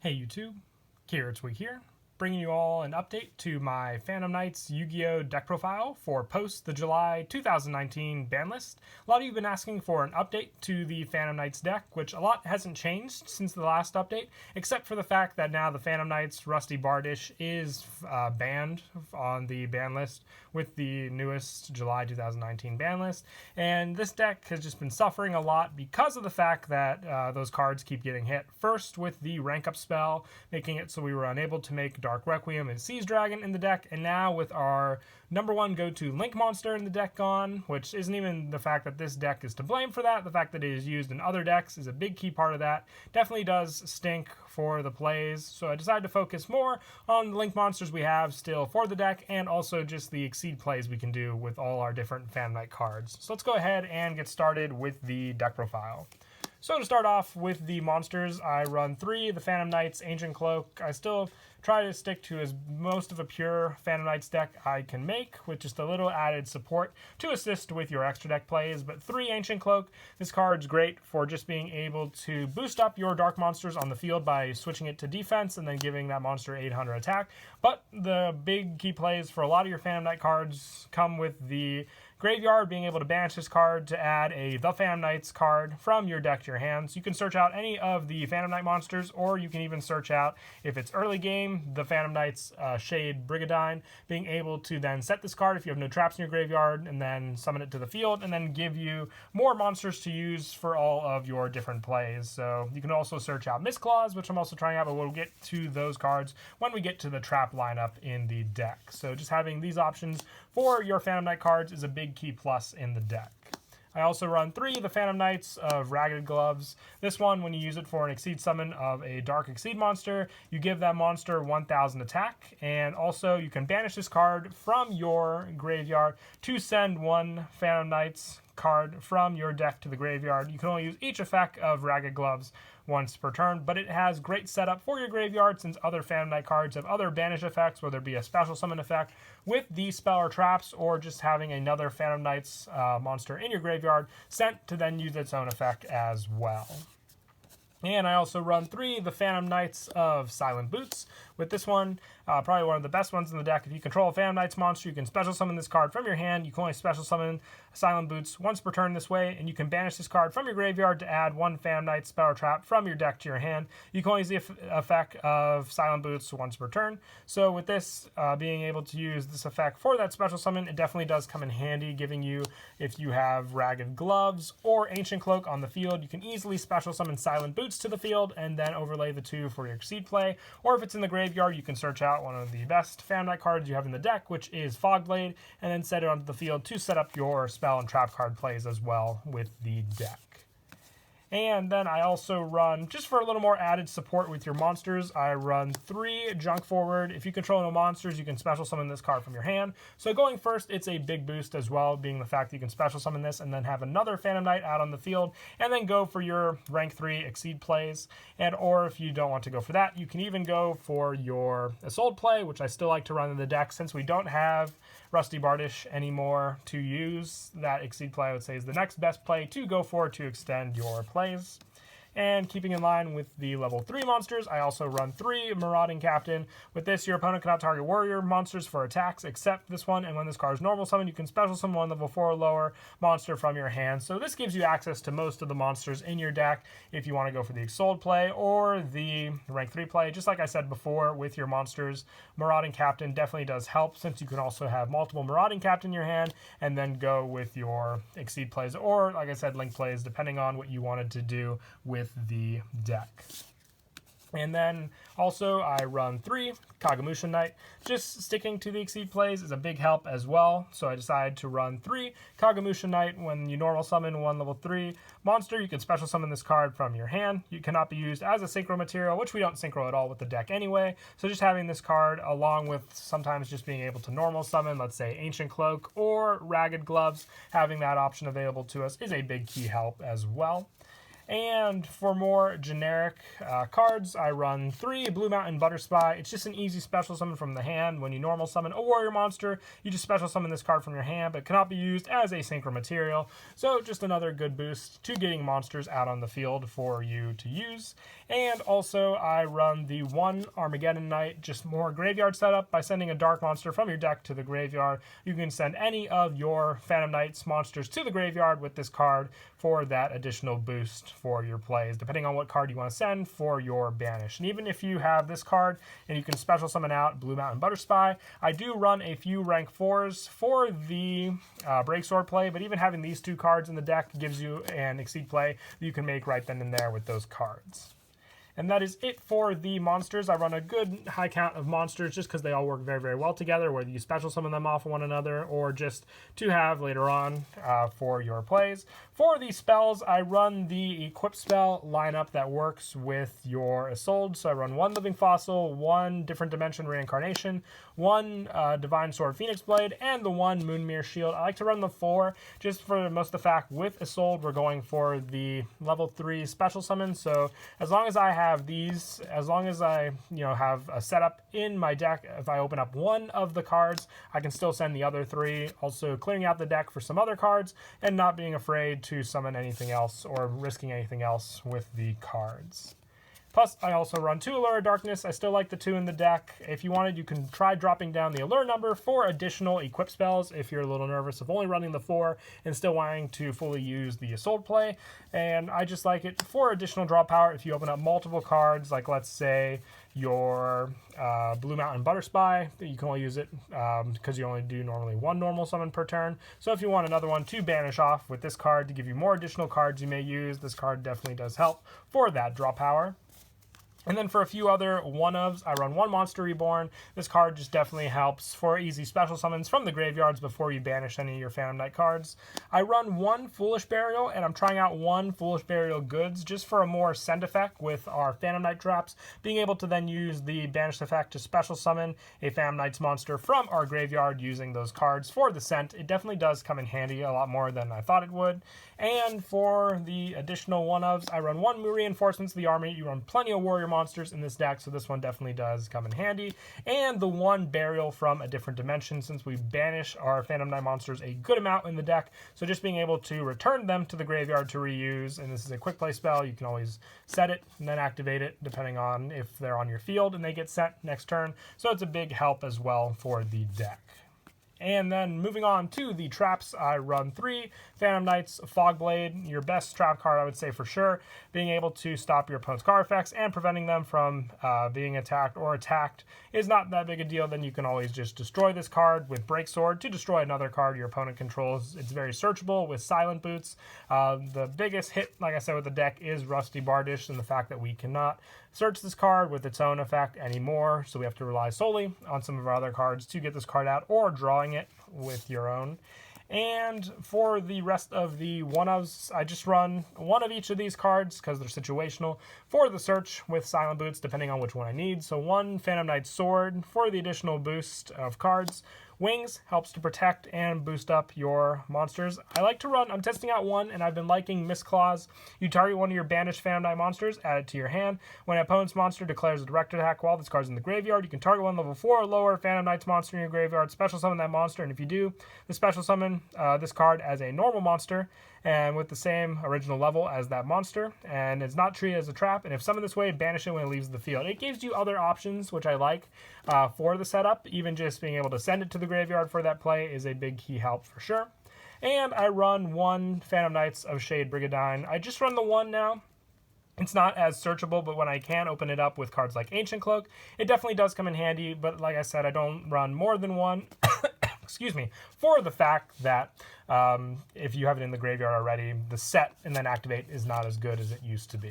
Hey YouTube, Week here, bringing you all an update to my Phantom Knights Yu-Gi-Oh deck profile for post the July 2019 ban list. A lot of you have been asking for an update to the Phantom Knights deck, which a lot hasn't changed since the last update, except for the fact that now the Phantom Knights Rusty Bardish is banned on the ban list with the newest July 2019 ban list, and this deck has just been suffering a lot because of the fact that those cards keep getting hit. First with the rank up spell, making it so we were unable to make Dark Requiem and Siege Dragon in the deck, and now with our number one go-to Link monster in the deck gone, which isn't even the fact that this deck is to blame for that. The fact that it is used in other decks is a big key part of that. Definitely does stink for the plays, so I decided to focus more on the Link monsters we have still for the deck, and also just the Exceed plays we can do with all our different Phantom Knight cards. So let's go ahead and get started with the deck profile. So to start off with the monsters, I run 3, the Phantom Knights, Ancient Cloak. I still try to stick to as most of a pure Phantom Knights deck I can make, with just a little added support to assist with your extra deck plays. But 3 Ancient Cloak, this card's great for just being able to boost up your dark monsters on the field by switching it to defense and then giving that monster 800 attack. But the big key plays for a lot of your Phantom Knight cards come with the graveyard, being able to banish this card to add a The Phantom Knights card from your deck to your hands. You can search out any of the Phantom Knight monsters, or you can even search out, if it's early game, the Phantom Knights Shade Brigandine, being able to then set this card if you have no traps in your graveyard, and then summon it to the field, and then give you more monsters to use for all of your different plays. So you can also search out Mistclaws, which I'm also trying out, but we'll get to those cards when we get to the trap lineup in the deck. So just having these options for your Phantom Knight cards is a big key plus in the deck. I also run 3, the Phantom Knights of Ragged Gloves. This one, when you use it for an Exceed summon of a Dark Exceed monster, you give that monster 1000 attack, and also you can banish this card from your graveyard to send one Phantom Knights card from your deck to the graveyard. You can only use each effect of Ragged Gloves once per turn, but it has great setup for your graveyard since other Phantom Knight cards have other banish effects, whether it be a special summon effect with the spell or traps, or just having another Phantom Knights monster in your graveyard sent to then use its own effect as well. And I also run 3, the Phantom Knights of Silent Boots. With this one, probably one of the best ones in the deck. If you control a Phantom Knights monster, you can special summon this card from your hand. You can only special summon Silent Boots once per turn this way, and you can banish this card from your graveyard to add one Phantom Knight spell or trap from your deck to your hand. You can only use the effect of Silent Boots once per turn. So with this, being able to use this effect for that special summon, it definitely does come in handy, giving you, if you have Ragged Gloves or Ancient Cloak on the field, you can easily special summon Silent Boots to the field and then overlay the 2 for your Exceed play. Or if it's in the graveyard, you can search out one of the best Phantom Knight cards you have in the deck, which is Fogblade, and then set it onto the field to set up your spell and trap card plays as well with the deck. And then I also run, just for a little more added support with your monsters, I run 3 Junk Forward. If you control no monsters, you can special summon this card from your hand. So going first, it's a big boost as well, being the fact that you can special summon this and then have another Phantom Knight out on the field, and then go for your rank 3 Exceed plays. And or if you don't want to go for that, you can even go for your Assault play, which I still like to run in the deck since we don't have Rusty Bardish anymore to use. That Exceed play, I would say, is the next best play to go for to extend your plays. And keeping in line with the level 3 monsters, I also run 3 Marauding Captain. With this, your opponent cannot target warrior monsters for attacks except this one, and when this card is normal summon, you can special summon one level 4 or lower monster from your hand. So this gives you access to most of the monsters in your deck if you want to go for the Exalt play or the rank 3 play. Just like I said before with your monsters, Marauding Captain definitely does help, since you can also have multiple Marauding Captain in your hand and then go with your Exceed plays, or like I said, Link plays, depending on what you wanted to do with the deck. And then also I run 3 Kagamusha Knight. Just sticking to the Exceed plays is a big help as well, so I decided to run 3 Kagamusha Knight. When you normal summon one level 3 monster, you can special summon this card from your hand. You cannot be used as a synchro material, which we don't synchro at all with the deck anyway, so just having this card along with sometimes just being able to normal summon, let's say Ancient Cloak or Ragged Gloves, having that option available to us is a big key help as well. And for more generic cards, I run 3 Blue Mountain Butter Spy. It's just an easy special summon from the hand. When you normal summon a warrior monster, you just special summon this card from your hand, but it cannot be used as a synchro material. So just another good boost to getting monsters out on the field for you to use. And also I run the 1 Armageddon Knight, just more graveyard setup. By sending a dark monster from your deck to the graveyard, you can send any of your Phantom Knights monsters to the graveyard with this card for that additional boost for your plays, depending on what card you want to send for your banish. And even if you have this card and you can special summon out Blue Mountain Butter Spy, I do run a few rank 4s for the Breaksword play, but even having these 2 cards in the deck gives you an Exceed play that you can make right then and there with those cards. And that is it for the monsters. I run a good high count of monsters just because they all work very, very well together, whether you special summon them off of one another or just to have later on for your plays. For the spells, I run the Equip spell lineup that works with your Isolde. So I run 1 Living Fossil, 1 Different Dimension Reincarnation, 1 Divine Sword Phoenix Blade, and the 1 Moonmere Shield. I like to run the 4 just for most of the fact with Isolde, we're going for the level 3 special summon. So as long as I have these, as long as I have a setup in my deck, if I open up 1 of the cards, I can still send the other 3, also clearing out the deck for some other cards and not being afraid to summon anything else or risking anything else with the cards. Plus, I also run 2 Allure of Darkness. I still like the 2 in the deck. If you wanted, you can try dropping down the Allure number for additional Equip spells if you're a little nervous of only running the 4 and still wanting to fully use the Isolde play. And I just like it for additional draw power if you open up multiple cards, like let's say your Blue Mountain Butter Spy. You can only use it because you only do normally 1 normal summon per turn. So if you want another one to banish off with this card to give you more additional cards you may use, this card definitely does help for that draw power. And then for a few other one-ofs, I run 1 Monster Reborn. This card just definitely helps for easy special summons from the graveyards before you banish any of your Phantom Knight cards. I run 1 Foolish Burial, and I'm trying out 1 Foolish Burial Goods just for a more send effect with our Phantom Knight traps, being able to then use the banish effect to special summon a Phantom Knight's monster from our graveyard using those cards for the scent. It definitely does come in handy a lot more than I thought it would. And for the additional one-ofs, I run 1 Reinforcements of the Army. You run plenty of warrior monsters in this deck, so this one definitely does come in handy. And the 1 Burial from a Different Dimension, since we banish our Phantom Knight monsters a good amount in the deck, so just being able to return them to the graveyard to reuse, and this is a quick play spell, you can always set it and then activate it depending on if they're on your field and they get set next turn, so it's a big help as well for the deck. And then moving on to the traps, I run 3 Phantom Knights, Fogblade, your best trap card I would say for sure, being able to stop your opponent's card effects and preventing them from being attacked or attacked is not that big a deal. Then you can always just destroy this card with Breaksword to destroy another card your opponent controls. It's very searchable with Silent Boots. The biggest hit, like I said, with the deck is Rusty Bardish, and the fact that we cannot search this card with its own effect anymore, so we have to rely solely on some of our other cards to get this card out or drawing it with your own. And for the rest of the one-ofs, I just run 1 of each of these cards because they're situational for the search with Silent Boots, depending on which one I need. So 1 Phantom Knight Sword for the additional boost of cards. Wings helps to protect and boost up your monsters. I like to run, I'm testing out 1, and I've been liking Miss Claws. You target one of your banished Phantom Knight monsters, add it to your hand. When an opponent's monster declares a direct attack while this card's in the graveyard, you can target 1 level 4 or lower Phantom Knight's monster in your graveyard, special summon that monster, and if you do, the special summon this card as a normal monster, and with the same original level as that monster, and it's not treated as a trap, and if summoned this way, banish it when it leaves the field. It gives you other options, which I like for the setup. Even just being able to send it to the graveyard for that play is a big key help for sure. And I run 1 Phantom Knights of Shade Brigandine. I just run the 1 now. It's not as searchable, but when I can open it up with cards like Ancient Cloak, it definitely does come in handy, but like I said, I don't run more than 1. Excuse me, for the fact that if you have it in the graveyard already, the set and then activate is not as good as it used to be.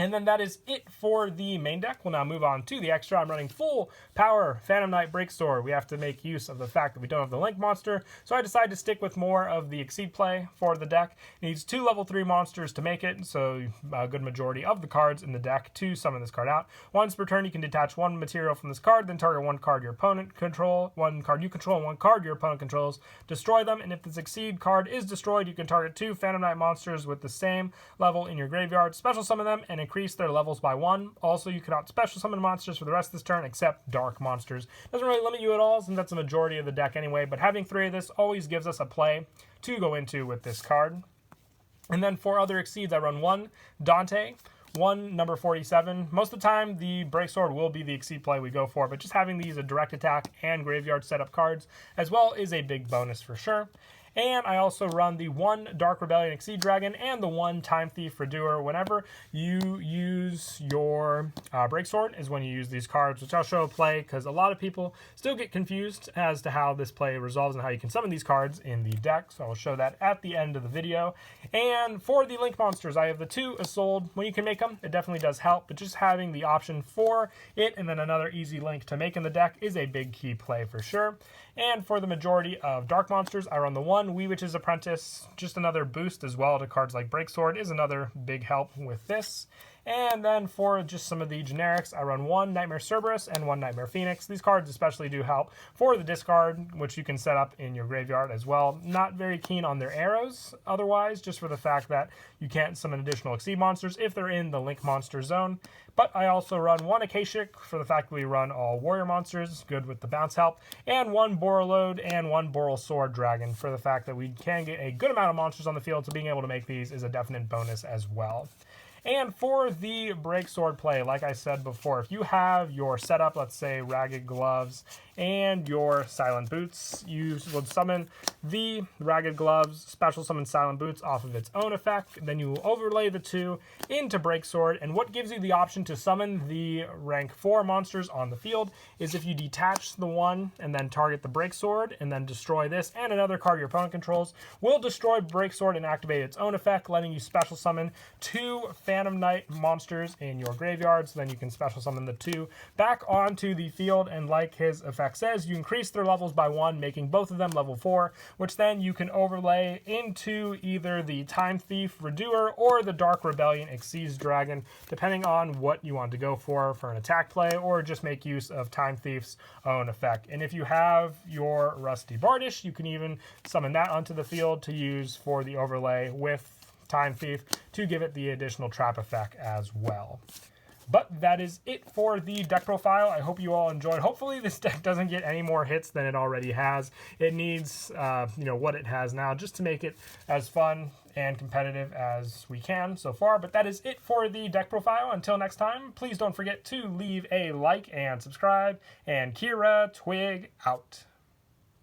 And then that is it for the main deck. We'll now move on to the extra. I'm running full power Phantom Knight Break Sword. We have to make use of the fact that we don't have the Link monster, so I decided to stick with more of the Exceed play for the deck. It needs 2 level 3 monsters to make it, so a good majority of the cards in the deck to summon this card out. Once per turn, you can detach 1 material from this card, then target 1 card your opponent control, 1 card you control, and 1 card your opponent controls. Destroy them, and if this Exceed card is destroyed, you can target 2 Phantom Knight monsters with the same level in your graveyard, special summon them, and increase their levels by 1. Also, you cannot special summon monsters for the rest of this turn except dark monsters. Doesn't really limit you at all, since that's the majority of the deck anyway, but having 3 of this always gives us a play to go into with this card. And then for other Exceeds, I run 1 Dante, 1 number 47. Most of the time, the Break Sword will be the Exceed play we go for, but just having these a direct attack and graveyard setup cards as well is a big bonus for sure. And I also run the 1 Dark Rebellion Exceed Dragon and the 1 Time Thief Redoer. Whenever you use your Break Sword is when you use these cards, which I'll show a play because a lot of people still get confused as to how this play resolves and how you can summon these cards in the deck. So I'll show that at the end of the video. And for the Link monsters, I have the 2 Isolde. When you can make them, it definitely does help, but just having the option for it and then another easy Link to make in the deck is a big key play for sure. And for the majority of Dark monsters, I run the 1 Wee Witch's Apprentice. Just another boost as well to cards like Break Sword is another big help with this. And then for just some of the generics, I run 1 Nightmare Cerberus and 1 Nightmare Phoenix. These cards especially do help for the discard, which you can set up in your graveyard as well. Not very keen on their arrows otherwise, just for the fact that you can't summon additional Exceed monsters if they're in the Link monster zone. But I also run 1 Akashic for the fact that we run all warrior monsters, good with the bounce help, and 1 Borreload and 1 Boral Sword Dragon for the fact that we can get a good amount of monsters on the field, so being able to make these is a definite bonus as well. And for the Break Sword play, like I said before, if you have your setup, let's say Ragged Gloves and your Silent Boots, you would summon the Ragged Gloves, special summon Silent Boots off of its own effect, then you overlay the 2 into Break Sword, and what gives you the option to summon the rank 4 monsters on the field is if you detach the 1 and then target the Break Sword and then destroy this and another card your opponent controls, will destroy Break Sword and activate its own effect, letting you special summon 2 Phantom Knight monsters in your graveyard, so then you can special summon the 2 back onto the field, and like his effect says, you increase their levels by 1, making both of them level 4, which then you can overlay into either the Time Thief Redoer or the Dark Rebellion Exceeds Dragon, depending on what you want to go for an attack play, or just make use of Time Thief's own effect. And if you have your Rusty Bardish, you can even summon that onto the field to use for the overlay with Time Thief to give it the additional trap effect as well. But that is it for the deck profile. I hope you all enjoyed. Hopefully this deck doesn't get any more hits than it already has. It needs, what it has now just to make it as fun and competitive as we can so far. But that is it for the deck profile. Until next time, please don't forget to leave a like and subscribe. And Kira Twig out.